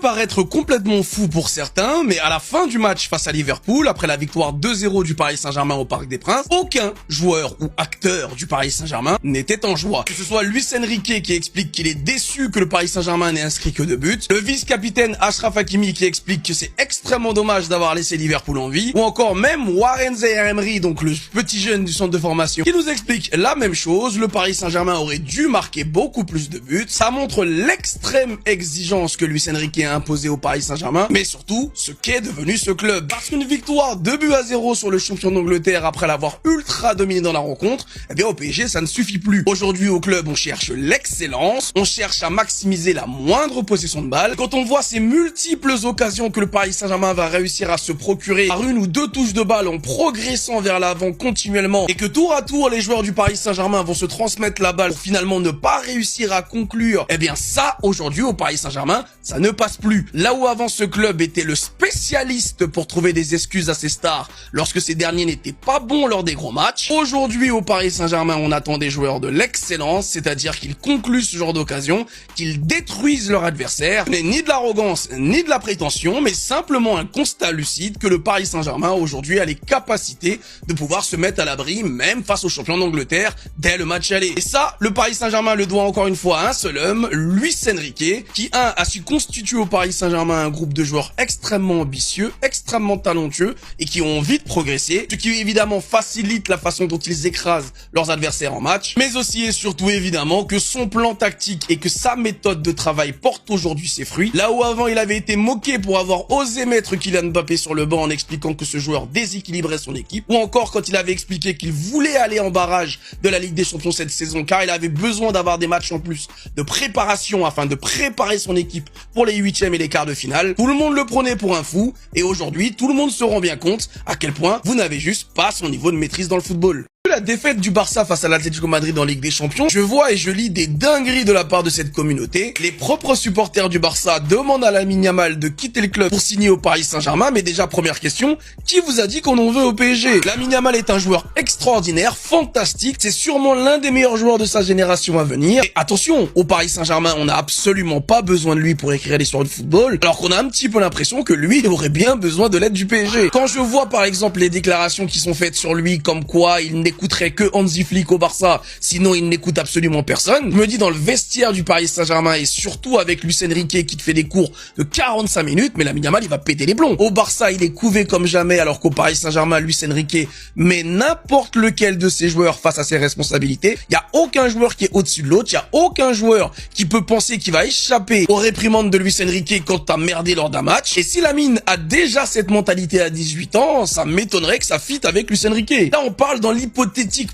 paraître complètement fou pour certains, mais à la fin du match face à Liverpool, après la victoire 2-0 du Paris Saint-Germain au Parc des Princes, aucun joueur ou acteur du Paris Saint-Germain n'était en joie. Que ce soit Luis Enrique qui explique qu'il est déçu que le Paris Saint-Germain n'ait inscrit que 2 buts, le vice-capitaine Achraf Hakimi qui explique que c'est extrêmement dommage d'avoir laissé Liverpool en vie, ou encore même Warren Zaïre-Emery, donc le petit jeune du centre de formation, qui nous explique la même chose. Le Paris Saint-Germain aurait dû marquer beaucoup plus de buts. Ça montre l'extrême exigence que Luis Enrique a imposée au Paris Saint-Germain, mais surtout ce qu'est devenu ce club. Parce qu'une victoire 2-0 sur le champion d'Angleterre après l'avoir ultra dominé dans la rencontre, eh bien au PSG ça ne suffit plus. Aujourd'hui au club on cherche l'excellence, on cherche à maximiser la moindre possession de balle. Quand on voit ces multiples occasions que le Paris Saint-Germain va réussir à se procurer par 1 ou 2 touches de balle en progressant vers l'avant continuellement, et que tour à tour les joueurs du Paris Saint-Germain vont se transmettre la balle pour finalement ne pas réussir à conclure, eh bien ça aujourd'hui au Paris Saint-Germain ça ne passe plus. Là où avant ce club était le spécialiste pour trouver des excuses à ses stars lorsque ces derniers n'étaient pas bons lors des gros matchs, aujourd'hui au Paris Saint-Germain on attend des joueurs de l'excellence, c'est-à-dire qu'ils concluent ce genre d'occasion, qu'ils détruisent leur adversaire. Ce n'est ni de l'arrogance ni de la prétention, mais simplement un constat lucide que le Paris Saint-Germain aujourd'hui a les capacités de pouvoir se mettre à l'abri même face aux champions d'Angleterre dès le match aller. Et ça, le Paris Saint-Germain le doit encore une fois à un seul homme, Luis Enrique, qui a su constituer au Paris Saint-Germain un groupe de joueurs extrêmement ambitieux, extrêmement talentueux et qui ont envie de progresser, ce qui évidemment facilite la façon dont ils écrasent leurs adversaires en match, mais aussi et surtout évidemment que son plan tactique et que sa méthode de travail porte aujourd'hui ses fruits. Là où avant il avait été moqué pour avoir osé mettre Kylian Mbappé sur le banc en expliquant que ce joueur déséquilibrait son équipe, ou encore quand il avait expliqué qu'il voulait aller en barrage de la Ligue des Champions cette saison car il avait besoin d'avoir des matchs en plus de préparation afin de préparer son équipe pour les 8e et les quarts de finale, tout le monde le prenait pour un fou, et aujourd'hui tout le monde se rend bien compte à quel point vous n'avez juste pas son niveau de maîtrise dans le football. La défaite du Barça face à l'Atlético Madrid en Ligue des Champions, je vois et je lis des dingueries de la part de cette communauté. Les propres supporters du Barça demandent à Lamine Yamal de quitter le club pour signer au Paris Saint-Germain, mais déjà première question, qui vous a dit qu'on en veut au PSG? Lamine Yamal est un joueur extraordinaire, fantastique, c'est sûrement l'un des meilleurs joueurs de sa génération à venir. Et attention, au Paris Saint-Germain, on n'a absolument pas besoin de lui pour écrire l'histoire du football, alors qu'on a un petit peu l'impression que lui, il aurait bien besoin de l'aide du PSG. Quand je vois par exemple les déclarations qui sont faites sur lui, comme quoi il n'écouterait que Hansi Flick au Barça, sinon il n'écoute absolument personne. Je me dis dans le vestiaire du Paris Saint-Germain et surtout avec Luis Enrique qui te fait des cours de 45 minutes, mais Lamine Yamal il va péter les plombs. Au Barça il est couvé comme jamais, alors qu'au Paris Saint-Germain Luis Enrique met n'importe lequel de ses joueurs face à ses responsabilités. Il y a aucun joueur qui est au-dessus de l'autre, il y a aucun joueur qui peut penser qu'il va échapper aux réprimandes de Luis Enrique quand t'as merdé lors d'un match. Et si Lamine a déjà cette mentalité à 18 ans, ça m'étonnerait que ça fitte avec Luis Enrique. Là on parle dans l'hypothétique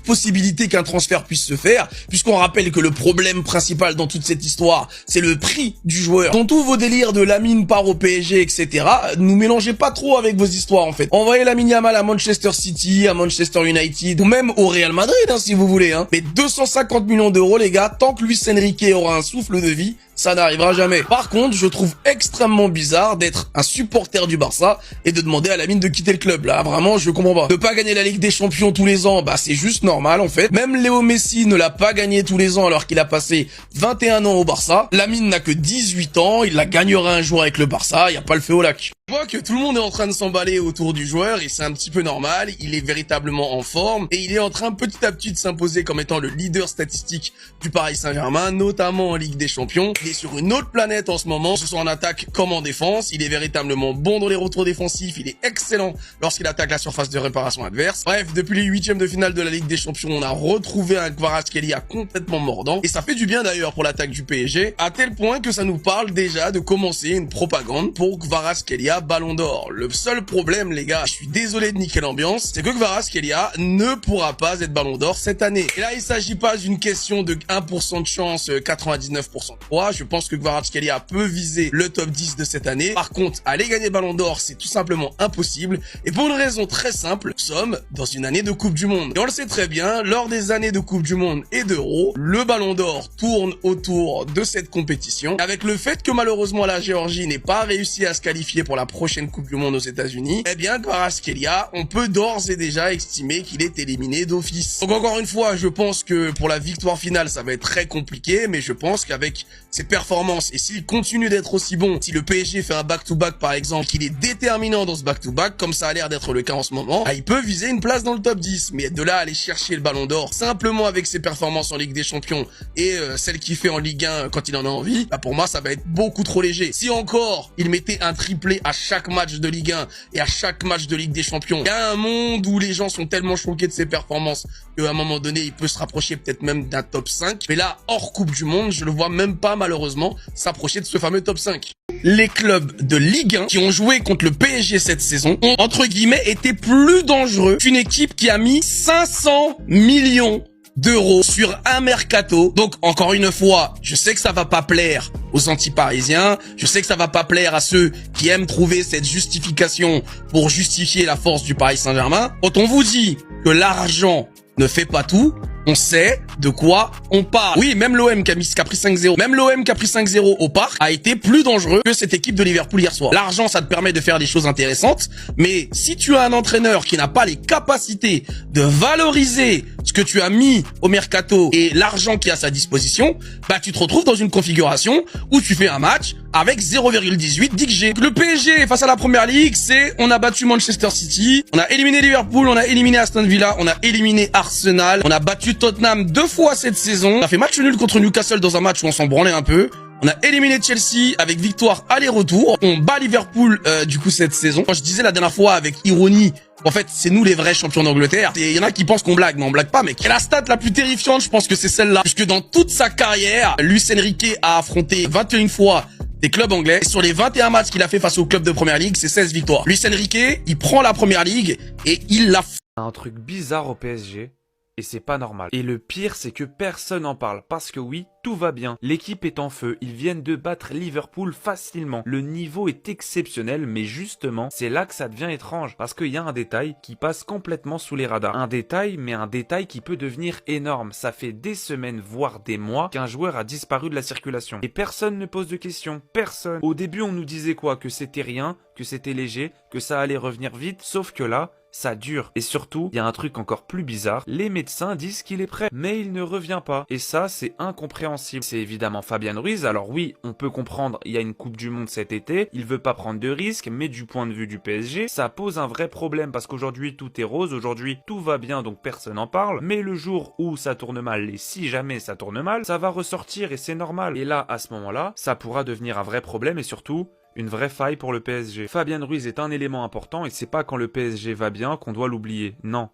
possibilité qu'un transfert puisse se faire, puisqu'on rappelle que le problème principal dans toute cette histoire, c'est le prix du joueur. Dans tous vos délires de Lamine part au PSG, etc., nous mélangez pas trop avec vos histoires en fait. Envoyez Lamine Yamal à Manchester City, à Manchester United, ou même au Real Madrid, si vous voulez. Mais 250 millions d'euros, les gars, tant que Luis Enrique aura un souffle de vie, ça n'arrivera jamais. Par contre, je trouve extrêmement bizarre d'être un supporter du Barça et de demander à Lamine de quitter le club. Là, vraiment, je comprends pas. De pas gagner la Ligue des Champions tous les ans, c'est juste normal, en fait. Même Léo Messi ne l'a pas gagné tous les ans alors qu'il a passé 21 ans au Barça. Lamine n'a que 18 ans, il la gagnera un jour avec le Barça, y a pas le feu au lac. Je vois que tout le monde est en train de s'emballer autour du joueur et c'est un petit peu normal, il est véritablement en forme et il est en train petit à petit de s'imposer comme étant le leader statistique du Paris Saint-Germain, notamment en Ligue des Champions. Il est sur une autre planète en ce moment, que ce soit en attaque comme en défense, il est véritablement bon dans les retours défensifs, il est excellent lorsqu'il attaque la surface de réparation adverse. Bref, depuis les 8e de finale de la Ligue des Champions, on a retrouvé un Kvaratskhelia complètement mordant et ça fait du bien d'ailleurs pour l'attaque du PSG, à tel point que ça nous parle déjà de commencer une propagande pour Kvaratskhelia Ballon d'Or. Le seul problème, les gars, je suis désolé de niquer l'ambiance, c'est que Kvaratskhelia ne pourra pas être Ballon d'Or cette année. Et là, il s'agit pas d'une question de 1% de chance, 99% de poids. Je pense que Kvaratskhelia peut viser le top 10 de cette année. Par contre, aller gagner Ballon d'Or, c'est tout simplement impossible. Et pour une raison très simple, nous sommes dans une année de Coupe du Monde. Et on le sait très bien, lors des années de Coupe du Monde et d'Euro, le Ballon d'Or tourne autour de cette compétition. Avec le fait que malheureusement la Géorgie n'ait pas réussi à se qualifier pour la prochaine Coupe du Monde aux États-Unis, eh bien Kvaratskhelia, on peut d'ores et déjà estimer qu'il est éliminé d'office. Donc encore une fois, je pense que pour la victoire finale, ça va être très compliqué, mais je pense qu'avec ses performances, et s'il continue d'être aussi bon, si le PSG fait un back-to-back par exemple, qu'il est déterminant dans ce back-to-back, comme ça a l'air d'être le cas en ce moment, il peut viser une place dans le top 10. Mais de là à aller chercher le ballon d'or, simplement avec ses performances en Ligue des Champions et celle qu'il fait en Ligue 1 quand il en a envie, pour moi ça va être beaucoup trop léger. Si encore il mettait un triplé à chaque match de Ligue 1 et à chaque match de Ligue des Champions, il y a un monde où les gens sont tellement choqués de ses performances qu'à un moment donné il peut se rapprocher peut-être même d'un top 5. Mais là, hors Coupe du Monde, je le vois même pas malheureusement s'approcher de ce fameux top 5. Les clubs de Ligue 1 qui ont joué contre le PSG cette saison ont, entre guillemets, été plus dangereux qu'une équipe qui a mis 500 millions d'euros sur un mercato. Donc, encore une fois, je sais que ça va pas plaire aux anti-parisiens, je sais que ça va pas plaire à ceux qui aiment trouver cette justification pour justifier la force du Paris Saint-Germain. Quand on vous dit que l'argent ne fait pas tout, on sait de quoi on parle. Oui, même l'OM qui a pris 5-0, même l'OM qui a pris 5-0 au parc a été plus dangereux que cette équipe de Liverpool hier soir. L'argent, ça te permet de faire des choses intéressantes, mais si tu as un entraîneur qui n'a pas les capacités de valoriser ce que tu as mis au mercato et l'argent qui est à sa disposition, tu te retrouves dans une configuration où tu fais un match avec 0,18 d'XG. Le PSG face à la Première Ligue, c'est on a battu Manchester City, on a éliminé Liverpool, on a éliminé Aston Villa, on a éliminé Arsenal, on a battu Tottenham 2 fois cette saison, on a fait match nul contre Newcastle dans un match où on s'en branlait un peu. On a éliminé Chelsea avec victoire aller-retour. On bat Liverpool du coup cette saison. Quand je disais la dernière fois avec ironie, en fait c'est nous les vrais champions d'Angleterre. Il y en a qui pensent qu'on blague, mais on blague pas mec. Et la stat la plus terrifiante, je pense que c'est celle-là. Puisque dans toute sa carrière, Luis Enrique a affronté 21 fois des clubs anglais. Et sur les 21 matchs qu'il a fait face aux clubs de Première Ligue, c'est 16 victoires. Luis Enrique, il prend la Première Ligue et il la... Un truc bizarre au PSG. Et c'est pas normal. Et le pire, c'est que personne n'en parle. Parce que oui, tout va bien. L'équipe est en feu. Ils viennent de battre Liverpool facilement. Le niveau est exceptionnel, mais justement, c'est là que ça devient étrange. Parce qu'il y a un détail qui passe complètement sous les radars. Un détail, mais un détail qui peut devenir énorme. Ça fait des semaines, voire des mois, qu'un joueur a disparu de la circulation. Et personne ne pose de questions. Personne. Au début, on nous disait quoi? Que c'était rien, que c'était léger, que ça allait revenir vite. Sauf que là... ça dure. Et surtout, il y a un truc encore plus bizarre. Les médecins disent qu'il est prêt, mais il ne revient pas. Et ça, c'est incompréhensible. C'est évidemment Fabian Ruiz. Alors oui, on peut comprendre, il y a une Coupe du Monde cet été. Il veut pas prendre de risques, mais du point de vue du PSG, ça pose un vrai problème parce qu'aujourd'hui, tout est rose. Aujourd'hui, tout va bien, donc personne n'en parle. Mais le jour où ça tourne mal, et si jamais ça tourne mal, ça va ressortir et c'est normal. Et là, à ce moment-là, ça pourra devenir un vrai problème et surtout... une vraie faille pour le PSG. Fabian Ruiz est un élément important et c'est pas quand le PSG va bien qu'on doit l'oublier, non.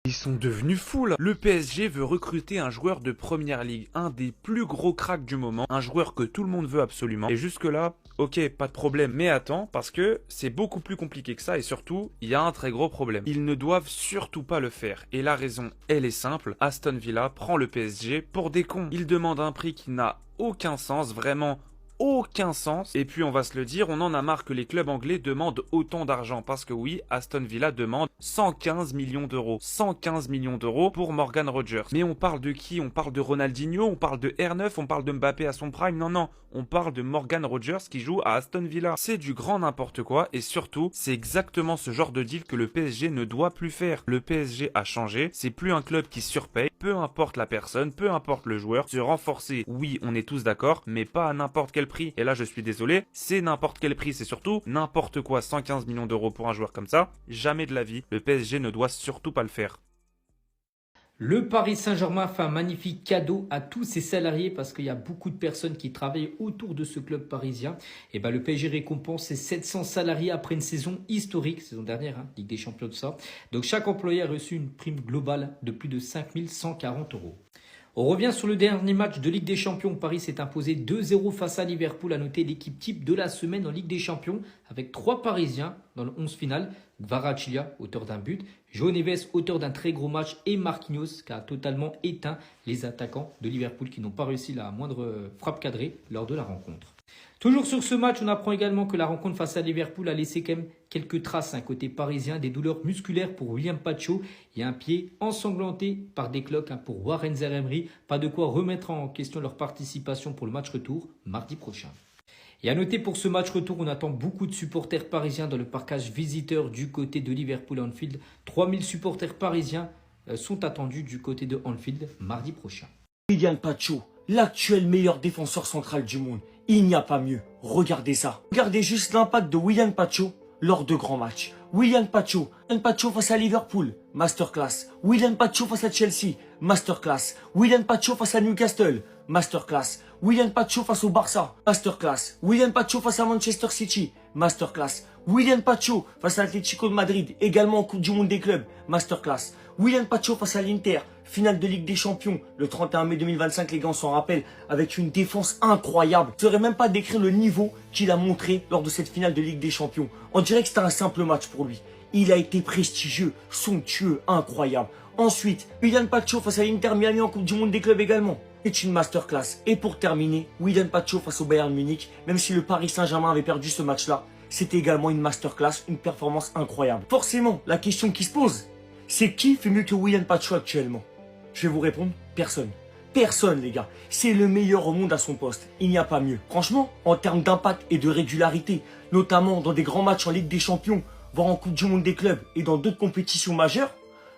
Ils sont devenus fous là. Le PSG veut recruter un joueur de Première Ligue, un des plus gros cracks du moment, un joueur que tout le monde veut absolument. Et jusque là, ok, pas de problème. Mais attends, parce que c'est beaucoup plus compliqué que ça et surtout, il y a un très gros problème. Ils ne doivent surtout pas le faire. Et la raison, elle est simple. Aston Villa prend le PSG pour des cons. Ils demandent un prix qui n'a aucun sens, vraiment aucun sens. Et puis on va se le dire, on en a marre que les clubs anglais demandent autant d'argent. Parce que oui, Aston Villa demande 115 millions d'euros. 115 millions d'euros pour Morgan Rogers. Mais on parle de qui? On parle de Ronaldinho, on parle de R9, on parle de Mbappé à son prime. Non, non, on parle de Morgan Rogers qui joue à Aston Villa. C'est du grand n'importe quoi et surtout, c'est exactement ce genre de deal que le PSG ne doit plus faire. Le PSG a changé, c'est plus un club qui surpaye. Peu importe la personne, peu importe le joueur, se renforcer, oui, on est tous d'accord, mais pas à n'importe quel prix. Et là, je suis désolé, c'est n'importe quel prix, c'est surtout n'importe quoi. 115 millions d'euros pour un joueur comme ça, jamais de la vie. Le PSG ne doit surtout pas le faire. Le Paris Saint-Germain fait un magnifique cadeau à tous ses salariés parce qu'il y a beaucoup de personnes qui travaillent autour de ce club parisien. Et le PSG récompense ses 700 salariés après une saison historique, saison dernière, Ligue des Champions de ça. Donc chaque employé a reçu une prime globale de plus de 5 140 euros. On revient sur le dernier match de Ligue des Champions. Paris s'est imposé 2-0 face à Liverpool. À noter l'équipe type de la semaine en Ligue des Champions avec 3 Parisiens dans le 11 final. Kvaratskhelia, auteur d'un but. João Neves, auteur d'un très gros match. Et Marquinhos, qui a totalement éteint les attaquants de Liverpool qui n'ont pas réussi la moindre frappe cadrée lors de la rencontre. Toujours sur ce match, on apprend également que la rencontre face à Liverpool a laissé quand même quelques traces côté parisien, des douleurs musculaires pour William Pacho et un pied ensanglanté par des cloques pour Warren Zaïre-Emery. Pas de quoi remettre en question leur participation pour le match retour mardi prochain. Et à noter pour ce match retour, on attend beaucoup de supporters parisiens dans le parcage visiteur du côté de Liverpool Anfield. 3000 supporters parisiens sont attendus du côté de Anfield mardi prochain. Kylian Pacho, l'actuel meilleur défenseur central du monde. Il n'y a pas mieux. Regardez ça. Regardez juste l'impact de William Pacho lors de grands matchs. William Pacho face à Liverpool, masterclass. William Pacho face à Chelsea, masterclass. William Pacho face à Newcastle, masterclass. William Pacho face au Barça, masterclass. William Pacho face à Manchester City, masterclass. William Pacho face à l'Atlético de Madrid, également en Coupe du Monde des clubs, masterclass. William Pacho face à l'Inter, finale de Ligue des Champions, le 31 mai 2025, les gars, on s'en rappelle, avec une défense incroyable. Je ne saurais même pas décrire le niveau qu'il a montré lors de cette finale de Ligue des Champions. On dirait que c'était un simple match pour lui. Il a été prestigieux, somptueux, incroyable. Ensuite, William Pacho face à l'Inter Miami en Coupe du Monde des clubs également. C'est une masterclass. Et pour terminer, William Pacho face au Bayern Munich, même si le Paris Saint-Germain avait perdu ce match-là, c'était également une masterclass, une performance incroyable. Forcément, la question qui se pose, c'est qui fait mieux que William Pacho actuellement? Je vais vous répondre, personne. Personne, les gars. C'est le meilleur au monde à son poste. Il n'y a pas mieux. Franchement, en termes d'impact et de régularité, notamment dans des grands matchs en Ligue des Champions, voire en Coupe du Monde des clubs et dans d'autres compétitions majeures,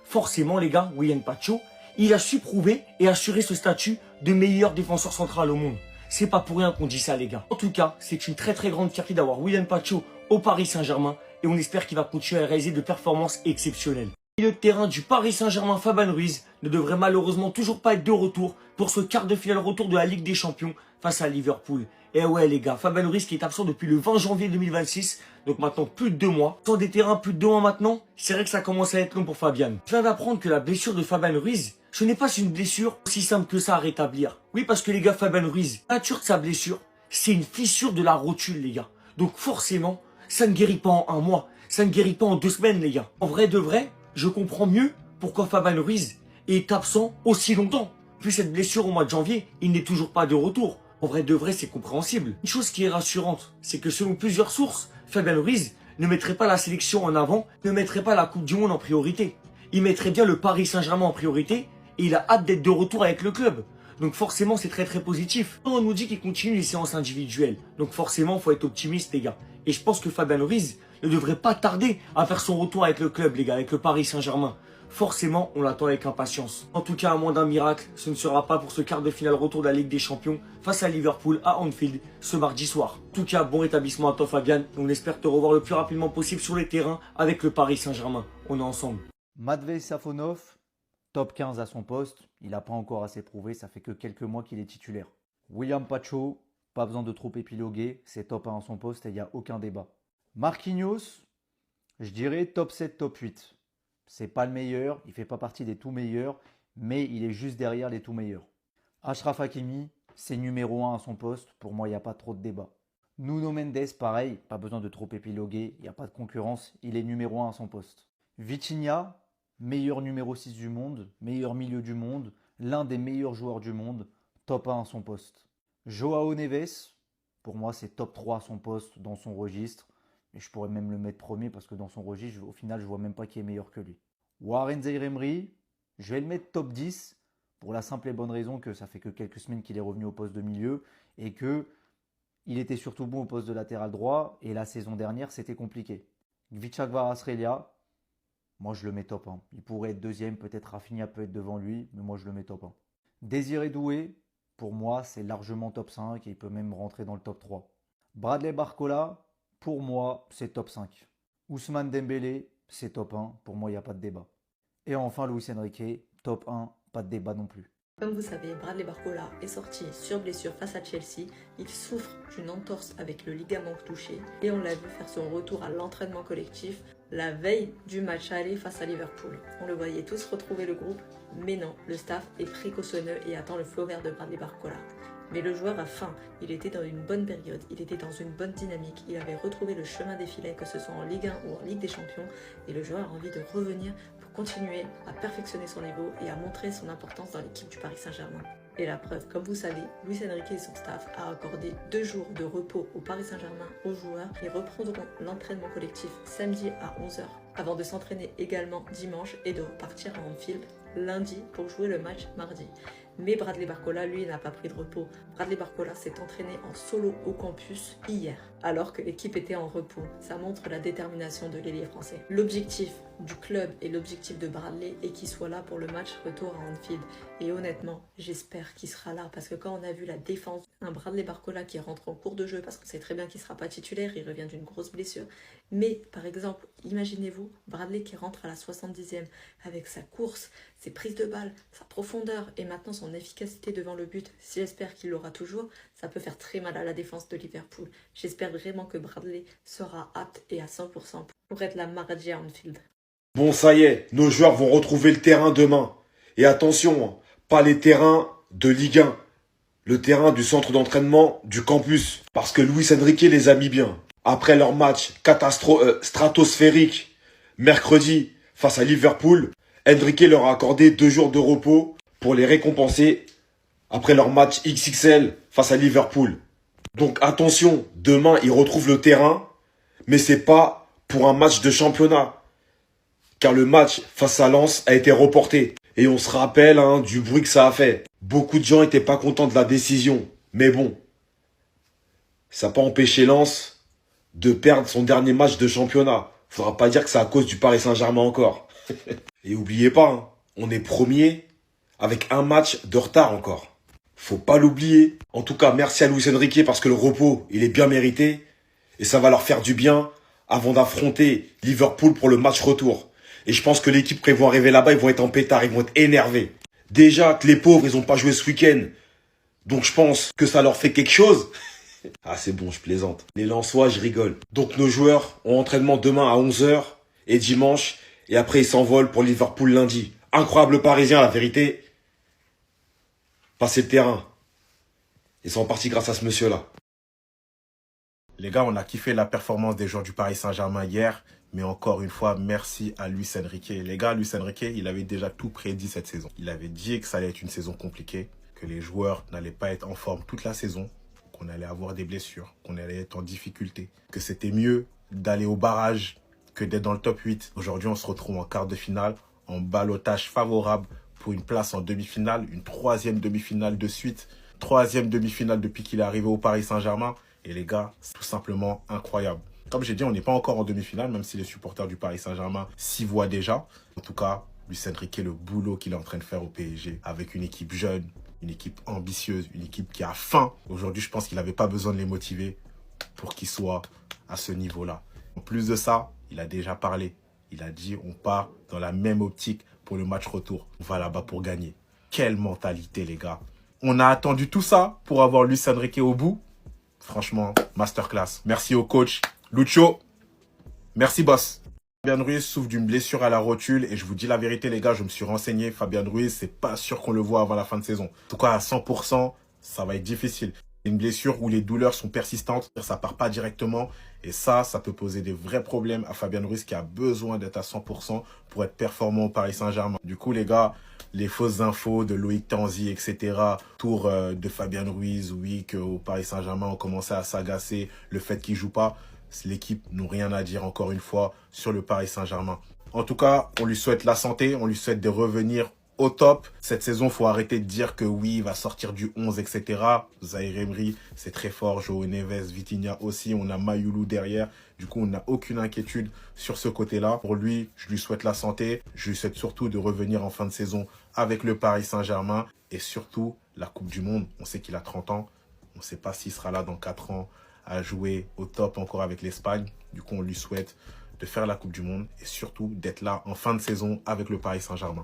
forcément, les gars, William Pacho, il a su prouver et assurer ce statut de meilleur défenseur central au monde. C'est pas pour rien qu'on dit ça, les gars. En tout cas, c'est une très grande fierté d'avoir William Pacho au Paris Saint-Germain et on espère qu'il va continuer à réaliser de performances exceptionnelles. Le terrain du Paris Saint-Germain, Fabien Ruiz, ne devrait malheureusement toujours pas être de retour pour ce quart de finale retour de la Ligue des Champions face à Liverpool. Et ouais les gars, Fabien Ruiz qui est absent depuis le 20 janvier 2026, donc maintenant plus de 2 mois. Sans des terrains plus de 2 mois maintenant, c'est vrai que ça commence à être long pour Fabien. Je viens d'apprendre que la blessure de Fabien Ruiz, ce n'est pas une blessure aussi simple que ça à rétablir. Oui parce que les gars, Fabien Ruiz, la nature de sa blessure, c'est une fissure de la rotule les gars. Donc forcément, ça ne guérit pas en 1 mois, ça ne guérit pas en 2 semaines les gars. En vrai de vrai, je comprends mieux pourquoi Fabien Ruiz est absent aussi longtemps. Puis cette blessure au mois de janvier, il n'est toujours pas de retour. En vrai de vrai, c'est compréhensible. Une chose qui est rassurante, c'est que selon plusieurs sources, Fabien Ruiz ne mettrait pas la sélection en avant, ne mettrait pas la Coupe du Monde en priorité. Il mettrait bien le Paris Saint-Germain en priorité et il a hâte d'être de retour avec le club. Donc forcément, c'est très positif. On nous dit qu'il continue les séances individuelles. Donc forcément, il faut être optimiste, les gars. Et je pense que Fabien Ruiz ne devrait pas tarder à faire son retour avec le club, les gars, avec le Paris Saint-Germain. Forcément, on l'attend avec impatience. En tout cas, à moins d'un miracle, ce ne sera pas pour ce quart de finale retour de la Ligue des Champions face à Liverpool à Anfield ce mardi soir. En tout cas, bon rétablissement à toi, Fabien. On espère te revoir le plus rapidement possible sur les terrains avec le Paris Saint-Germain. On est ensemble. Matvei Safonov, top 15 à son poste. Il n'a pas encore assez prouvé, ça fait que quelques mois qu'il est titulaire. William Pacho, pas besoin de trop épiloguer, c'est top 1 à son poste et il n'y a aucun débat. Marquinhos, je dirais top 7, top 8. C'est pas le meilleur, il fait pas partie des tout meilleurs, mais il est juste derrière les tout meilleurs. Achraf Hakimi, c'est numéro 1 à son poste, pour moi il n'y a pas trop de débat. Nuno Mendes, pareil, pas besoin de trop épiloguer, il n'y a pas de concurrence, il est numéro 1 à son poste. Vitinha, meilleur numéro 6 du monde, meilleur milieu du monde, l'un des meilleurs joueurs du monde, top 1 à son poste. Joao Neves, pour moi c'est top 3 à son poste dans son registre. Et je pourrais même le mettre premier parce que dans son registre, au final, je ne vois même pas qui est meilleur que lui. Warren Zaïre-Emery, je vais le mettre top 10 pour la simple et bonne raison que ça fait que quelques semaines qu'il est revenu au poste de milieu et qu'il était surtout bon au poste de latéral droit et la saison dernière, c'était compliqué. Gvicha Kvaratskhelia, moi je le mets top 1. Il pourrait être deuxième, peut-être Rafinha peut être devant lui, mais moi je le mets top 1. Désiré Doué, pour moi, c'est largement top 5 et il peut même rentrer dans le top 3. Bradley Barcola, pour moi, c'est top 5. Ousmane Dembélé, c'est top 1. Pour moi, il n'y a pas de débat. Et enfin, Luis Enrique, top 1. Pas de débat non plus. Comme vous savez, Bradley Barcola est sorti sur blessure face à Chelsea. Il souffre d'une entorse avec le ligament touché. Et on l'a vu faire son retour à l'entraînement collectif la veille du match aller face à Liverpool. On le voyait tous retrouver le groupe. Mais non, le staff est précautionneux et attend le feu vert de Bradley Barcola. Mais le joueur a faim, il était dans une bonne période, il était dans une bonne dynamique, il avait retrouvé le chemin des filets, que ce soit en Ligue 1 ou en Ligue des Champions, et le joueur a envie de revenir pour continuer à perfectionner son niveau et à montrer son importance dans l'équipe du Paris Saint-Germain. Et la preuve, comme vous savez, Luis Enrique et son staff a accordé 2 jours de repos au Paris Saint-Germain aux joueurs et reprendront l'entraînement collectif samedi à 11h, avant de s'entraîner également dimanche et de repartir à Anfield lundi pour jouer le match mardi. Mais Bradley Barcola, lui, n'a pas pris de repos. Bradley Barcola s'est entraîné en solo au campus hier, alors que l'équipe était en repos. Ça montre la détermination de l'ailier français. L'objectif du club et l'objectif de Bradley est qu'il soit là pour le match retour à Anfield. Et honnêtement, j'espère qu'il sera là, parce que quand on a vu la défense, un Bradley Barcola qui rentre en cours de jeu, parce qu'on sait très bien qu'il ne sera pas titulaire, il revient d'une grosse blessure. Mais par exemple, imaginez-vous, Bradley qui rentre à la 70e avec sa course, ses prises de balles, sa profondeur et maintenant son efficacité devant le but, j'espère qu'il l'aura toujours, ça peut faire très mal à la défense de Liverpool. J'espère vraiment que Bradley sera apte et à 100% pour être la Maradja Anfield. Bon, ça y est, nos joueurs vont retrouver le terrain demain. Et attention, hein, pas les terrains de Ligue 1, le terrain du centre d'entraînement du campus. Parce que Luis Enrique les a mis bien. Après leur match stratosphérique mercredi face à Liverpool, Enrique leur a accordé 2 jours de repos pour les récompenser après leur match XXL face à Liverpool. Donc attention, demain ils retrouvent le terrain, mais c'est pas pour un match de championnat. Car le match face à Lens a été reporté. Et on se rappelle du bruit que ça a fait. Beaucoup de gens n'étaient pas contents de la décision. Mais bon, ça n'a pas empêché Lens de perdre son dernier match de championnat. Faudra pas dire que c'est à cause du Paris Saint-Germain encore. Et oubliez pas, on est premier avec un match de retard encore. Faut pas l'oublier. En tout cas, merci à Luis Enrique parce que le repos, il est bien mérité. Et ça va leur faire du bien avant d'affronter Liverpool pour le match retour. Et je pense que l'équipe, quand ils vont arriver là-bas, ils vont être en pétard, ils vont être énervés. Déjà que les pauvres, ils n'ont pas joué ce week-end. Donc je pense que ça leur fait quelque chose. Ah c'est bon, je plaisante. Les Lensois, je rigole. Donc nos joueurs ont entraînement demain à 11h et dimanche. Et après ils s'envolent pour Liverpool lundi. Incroyable Parisien, la vérité. Passer le terrain. Ils sont partis grâce à ce monsieur-là. Les gars, on a kiffé la performance des joueurs du Paris Saint-Germain hier. Mais encore une fois, merci à Luis Enrique. Les gars, Luis Enrique, il avait déjà tout prédit cette saison. Il avait dit que ça allait être une saison compliquée, que les joueurs n'allaient pas être en forme toute la saison, qu'on allait avoir des blessures, qu'on allait être en difficulté, que c'était mieux d'aller au barrage que d'être dans le top 8. Aujourd'hui, on se retrouve en quart de finale, en ballottage favorable pour une place en demi-finale, une 3e demi-finale de suite, 3e demi-finale depuis qu'il est arrivé au Paris Saint-Germain. Et les gars, c'est tout simplement incroyable. Comme j'ai dit, on n'est pas encore en demi-finale, même si les supporters du Paris Saint-Germain s'y voient déjà. En tout cas, Luis Enrique, le boulot qu'il est en train de faire au PSG, avec une équipe jeune, une équipe ambitieuse, une équipe qui a faim. Aujourd'hui, je pense qu'il n'avait pas besoin de les motiver pour qu'ils soient à ce niveau-là. En plus de ça, il a déjà parlé. Il a dit, on part dans la même optique pour le match retour. On va là-bas pour gagner. Quelle mentalité, les gars. On a attendu tout ça pour avoir Luis Enrique au bout. Franchement, masterclass. Merci au coach Lucho, merci boss. Fabian Ruiz souffre d'une blessure à la rotule et je vous dis la vérité les gars, je me suis renseigné. Fabian Ruiz, c'est pas sûr qu'on le voit avant la fin de saison. En tout cas à 100%, ça va être difficile. Une blessure où les douleurs sont persistantes, ça part pas directement et ça peut poser des vrais problèmes à Fabian Ruiz qui a besoin d'être à 100% pour être performant au Paris Saint-Germain. Du coup les gars, les fausses infos de Loïc Tanzi, etc. Tour de Fabian Ruiz, oui, qu'au Paris Saint-Germain on commençait à s'agacer, le fait qu'il joue pas. L'équipe n'a rien à dire encore une fois sur le Paris Saint-Germain. En tout cas, on lui souhaite la santé, on lui souhaite de revenir au top. Cette saison, il faut arrêter de dire que oui, il va sortir du 11, etc. Zaïre Emery, c'est très fort. João Neves, Vitinha aussi. On a Mayoulou derrière. Du coup, on n'a aucune inquiétude sur ce côté-là. Pour lui, je lui souhaite la santé. Je lui souhaite surtout de revenir en fin de saison avec le Paris Saint-Germain. Et surtout, la Coupe du Monde. On sait qu'il a 30 ans. On ne sait pas s'il sera là dans 4 ans à jouer au top encore avec l'Espagne. Du coup, on lui souhaite de faire la Coupe du Monde et surtout d'être là en fin de saison avec le Paris Saint-Germain.